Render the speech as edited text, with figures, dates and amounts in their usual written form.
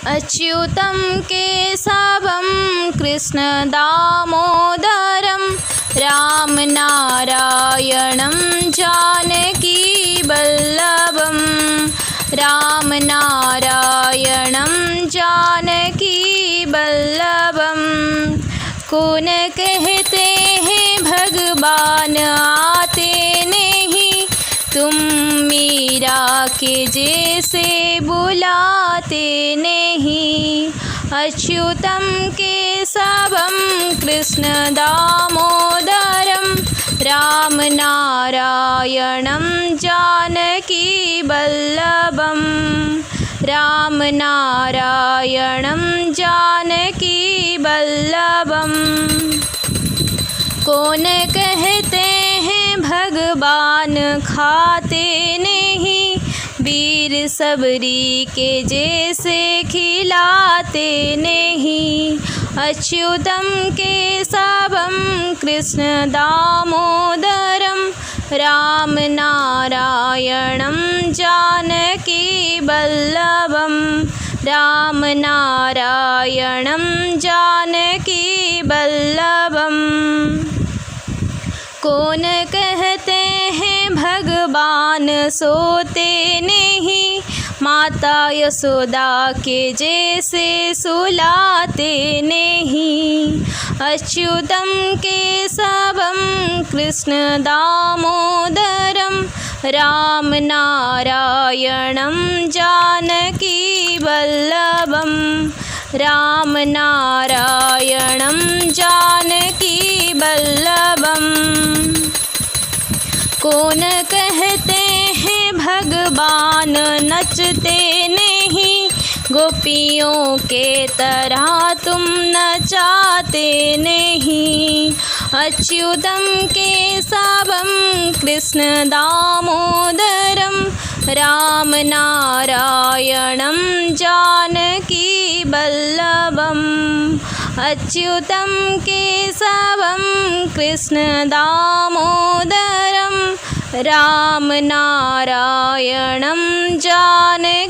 अच्युतं केशवं कृष्णदामोदरं रामनारायणं जानकीवल्लभं रामनारायणं जानकीवल्लभं। कौन कहते हैं भगवान आते नहीं, तुम मीरा के जैसे बुलाते नहीं। अच्युतं केशवं कृष्णदामोदरं रामनारायणं जानकीवल्लभं रामनारायणं जानकीवल्लभं। कौन कहते हैं भगवान खाते नहीं, वीर सबरी के जैसे खिलाते नहीं। अच्युतं केशवं कृष्णदामोदरं रामनारायणं जानकीवल्लभं रामनारायणं जानकीवल्लभं। कौन कहते हैं भगवान सोते नहीं, माता यशोदा के जैसे सुलाते नहीं। अच्युतं केशवं कृष्णदामोदरं रामनारायणं जानकीवल्लभं रामनारायणं जानकीवल्लभं। कौन कहते हैं भगवान नचते नहीं, गोपियों के तरह तुम नचाते नहीं। अच्युतं केशवं कृष्णदामोदरं रामनारायणं जानकीवल्लभं। अच्युतं केशवं कृष्णदामोदरं रामनारायणं जानकीवल्लभं।